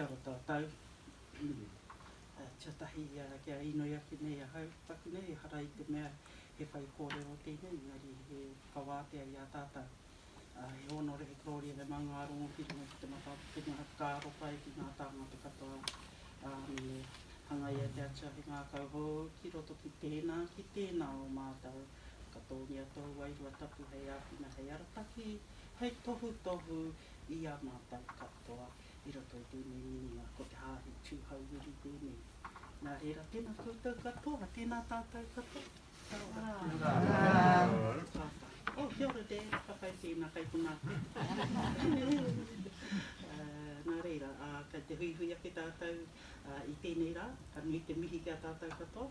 ora tātou. Tia tahi kia ino ia ki nei a hau paku nei, harai te mea he whai kōrero tēnei, ngari he kawātea i a tātou. He honore he klori he maunga arongo ki runga ki te matatu, ki ngā kāro pai ki ngā tāngata katoa. Hangai e te atua he ngā kauho, ki roto ki tēnā o mātou. Katongi atou wairua tapu hei āpina hei arataki, hei tohu i a mātou katoa. I roto i tēnei ininga, ko te hāhi tūhau uri tēnei. Nā reira, tēnā koutou katoa, tēnā tātou katoa. Oh, kia ora te, whakai tēnā kai kuna. Nā reira, kei te hui ake tātou i tēnei rā, ka nui te mihi kia tātou katoa.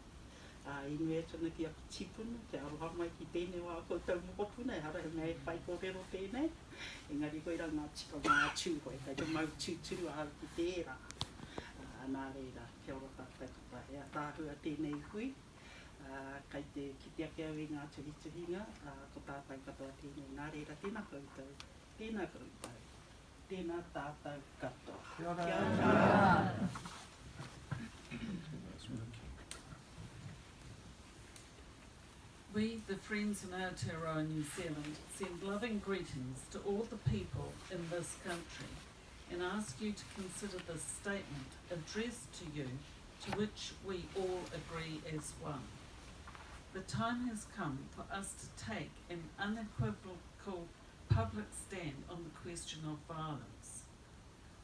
I nui e tuna ki a tipuna, Te Aroha mai ki tēnei wā koutou mokopuna, e hara he mea e whai kōrero tēnei. Engari koe rau ngā tika ngā tūhoi, kei te mau tūturu a ki tērā. Nā reira, kia ora tātou katoa, e a tāhua tēnei hui. Kei te kite ake au i ngā tuhituhinga, ko tātou katoa tēnei. Nā reira, tēnā koutou, tēnā tātou katoa. Kia ora. We, the Friends in Aotearoa, New Zealand, send loving greetings to all the people in this country and ask you to consider this statement addressed to you, to which we all agree as one. The time has come for us to take an unequivocal public stand on the question of violence.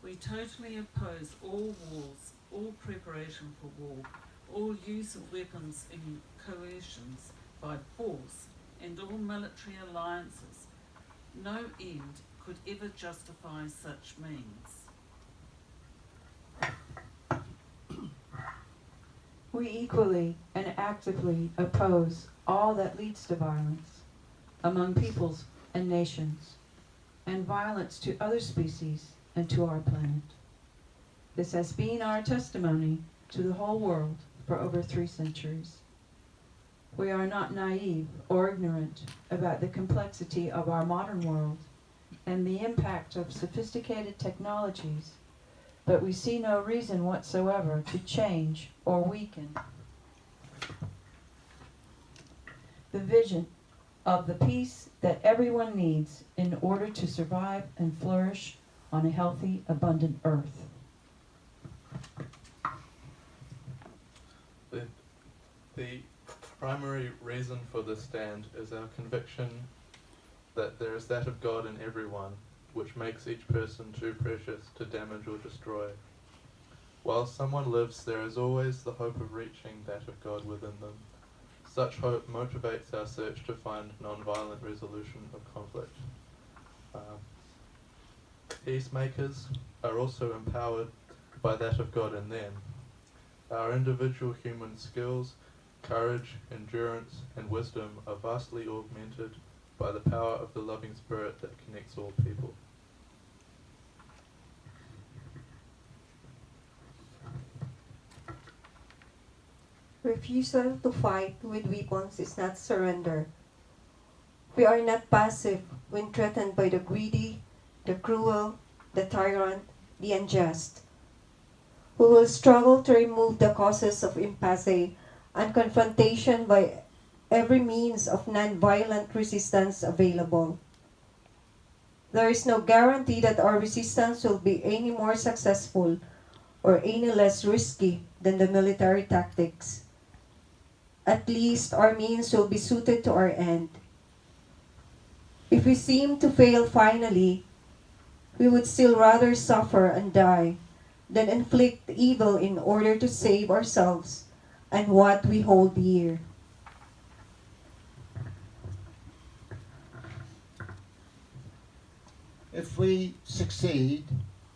We totally oppose all wars, all preparation for war, all use of weapons and coercions by force, and all military alliances. No end could ever justify such means. We equally and actively oppose all that leads to violence among peoples and nations, and violence to other species and to our planet. This has been our testimony to the whole world for over 3 centuries. We are not naive or ignorant about the complexity of our modern world and the impact of sophisticated technologies, but we see no reason whatsoever to change or weaken the vision of the peace that everyone needs in order to survive and flourish on a healthy, abundant earth. The primary reason for this stand is our conviction that there is that of God in everyone, which makes each person too precious to damage or destroy. While someone lives, there is always the hope of reaching that of God within them. Such hope motivates our search to find non-violent resolution of conflict. Peacemakers are also empowered by that of God in them. Our individual human skills, courage, endurance, and wisdom are vastly augmented by the power of the loving spirit that connects all people. Refusal to fight with weapons is not surrender. We are not passive when threatened by the greedy, the cruel, the tyrant, the unjust. We will struggle to remove the causes of impasse and confrontation by every means of non-violent resistance available. There is no guarantee that our resistance will be any more successful or any less risky than the military tactics. At least our means will be suited to our end. If we seem to fail finally, we would still rather suffer and die than inflict evil in order to save ourselves and what we hold dear. If we succeed,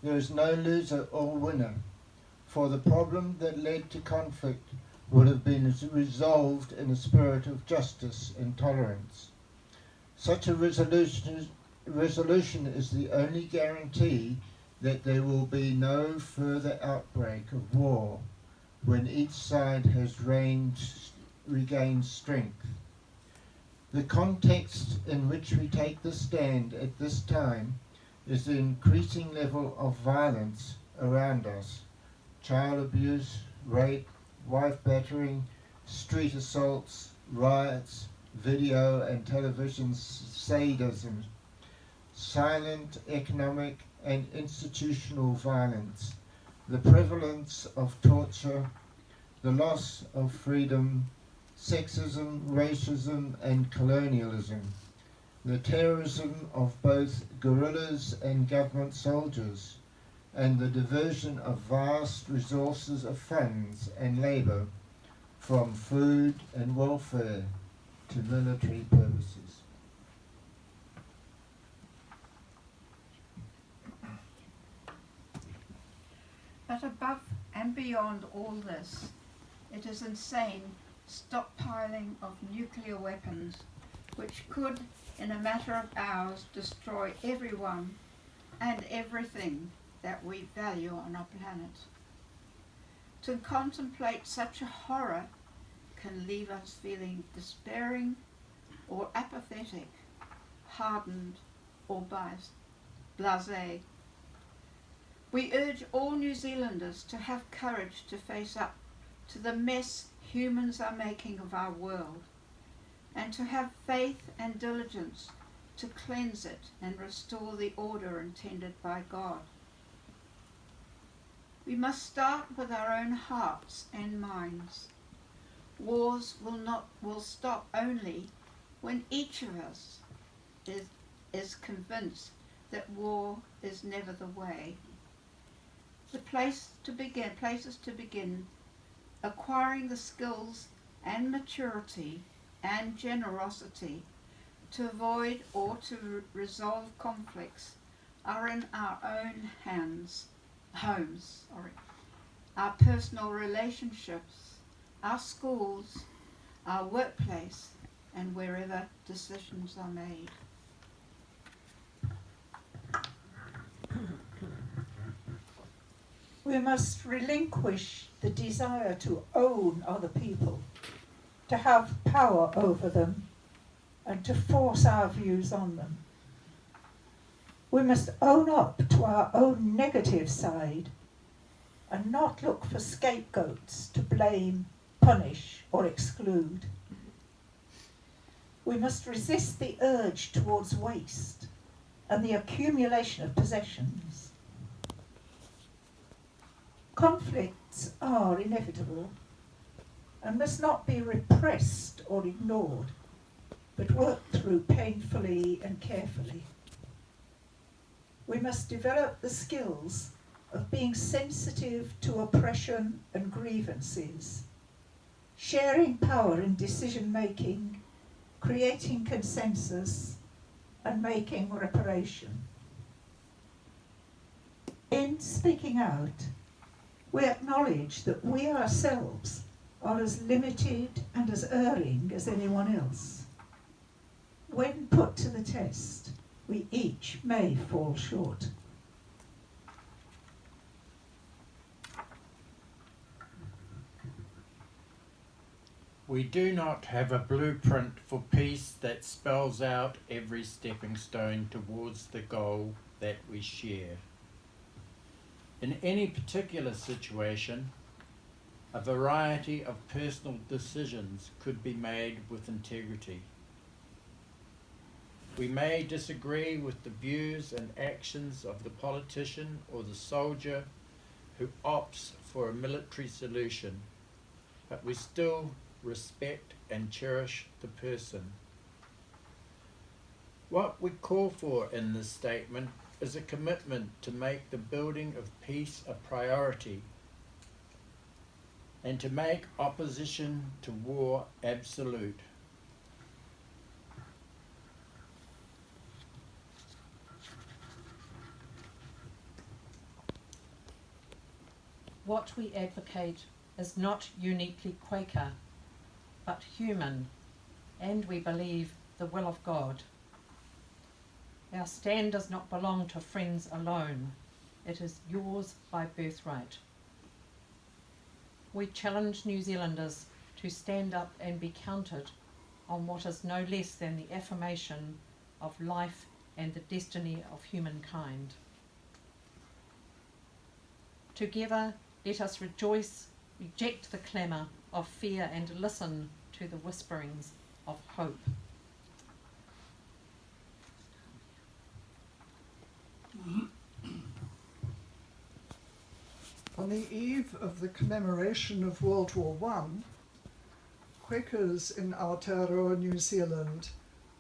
there is no loser or winner, for the problem that led to conflict would have been resolved in a spirit of justice and tolerance. Such a resolution is the only guarantee that there will be no further outbreak of war when each side has regained strength. The context in which we take the stand at this time is the increasing level of violence around us. Child abuse, rape, wife battering, street assaults, riots, video and television sadism, silent economic and institutional violence, the prevalence of torture, the loss of freedom, sexism, racism and colonialism, the terrorism of both guerrillas and government soldiers, and the diversion of vast resources of funds and labour from food and welfare to military purposes. But above and beyond all this, it is insane stockpiling of nuclear weapons which could, in a matter of hours, destroy everyone and everything that we value on our planet. To contemplate such a horror can leave us feeling despairing or apathetic, hardened or blasé. We urge all New Zealanders to have courage to face up to the mess humans are making of our world, and to have faith and diligence to cleanse it and restore the order intended by God. We must start with our own hearts and minds. Wars will stop only when each of us is convinced that war is never the way. The places to begin acquiring the skills and maturity and generosity to avoid or to resolve conflicts are in our own homes, our personal relationships, our schools, our workplace, and wherever decisions are made. We must relinquish the desire to own other people, to have power over them, and to force our views on them. We must own up to our own negative side and not look for scapegoats to blame, punish, or exclude. We must resist the urge towards waste and the accumulation of possessions. Conflicts are inevitable and must not be repressed or ignored, but worked through painfully and carefully. We must develop the skills of being sensitive to oppression and grievances, sharing power in decision-making, creating consensus, and making reparation. In speaking out, we acknowledge that we ourselves are as limited and as erring as anyone else. When put to the test, we each may fall short. We do not have a blueprint for peace that spells out every stepping stone towards the goal that we share. In any particular situation, a variety of personal decisions could be made with integrity. We may disagree with the views and actions of the politician or the soldier who opts for a military solution, but we still respect and cherish the person. What we call for in this statement is a commitment to make the building of peace a priority and to make opposition to war absolute. What we advocate is not uniquely Quaker, but human, and we believe the will of God. Our stand does not belong to friends alone. It is yours by birthright. We challenge New Zealanders to stand up and be counted on what is no less than the affirmation of life and the destiny of humankind. Together, let us rejoice, reject the clamour of fear, and listen to the whisperings of hope. On the eve of the commemoration of World War I, Quakers in Aotearoa, New Zealand,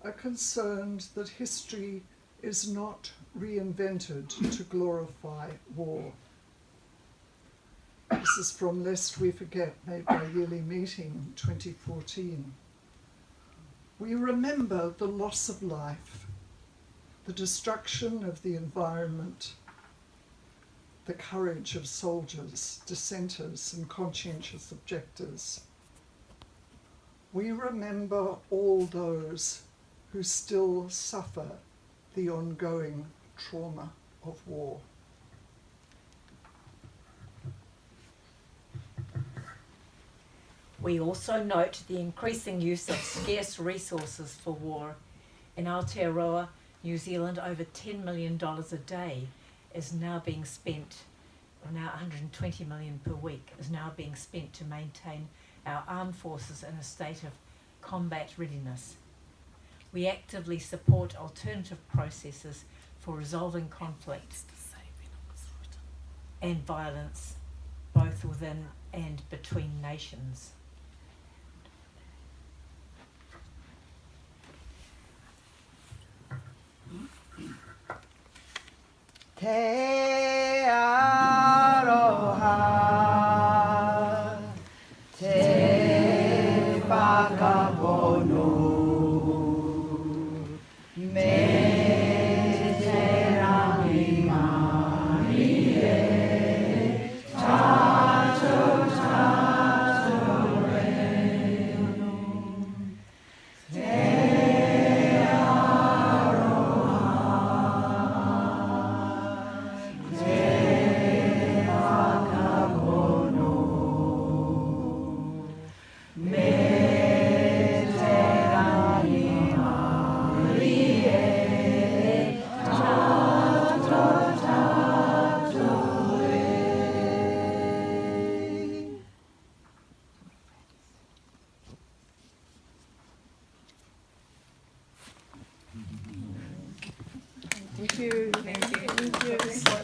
are concerned that history is not reinvented to glorify war. This is from Lest We Forget, made by Yearly Meeting in 2014. We remember the loss of life, the destruction of the environment, the courage of soldiers, dissenters, and conscientious objectors. We remember all those who still suffer the ongoing trauma of war. We also note the increasing use of scarce resources for war. In Aotearoa, New Zealand, over $10 million a day is now being spent, or now 120 million per week, is now being spent to maintain our armed forces in a state of combat readiness. We actively support alternative processes for resolving conflicts and violence, both within and between nations. Te Aroha, te whakapono, me te rangi mai e, tātou reo. Te Thank you. Thank you. Thank you.